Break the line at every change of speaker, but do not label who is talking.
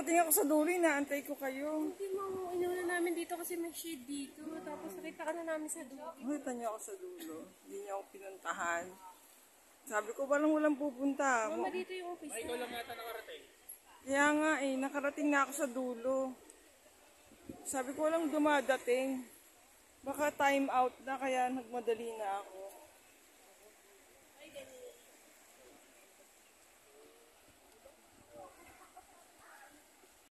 nakarating ako sa dulo, inaantay ko kayo.
Hindi mo, inuna namin dito kasi may shade dito. Tapos nakita ka na namin sa dulo.
Nakita niyo ako sa dulo. Hindi niyo ako pinuntahan. Sabi ko, walang pupunta.
Mama, dito yung office.
Ay, ikaw lang yata nakarating.
Kaya nga nakarating na ako sa dulo. Sabi ko, walang dumadating. Baka time out na, kaya nagmadali na ako.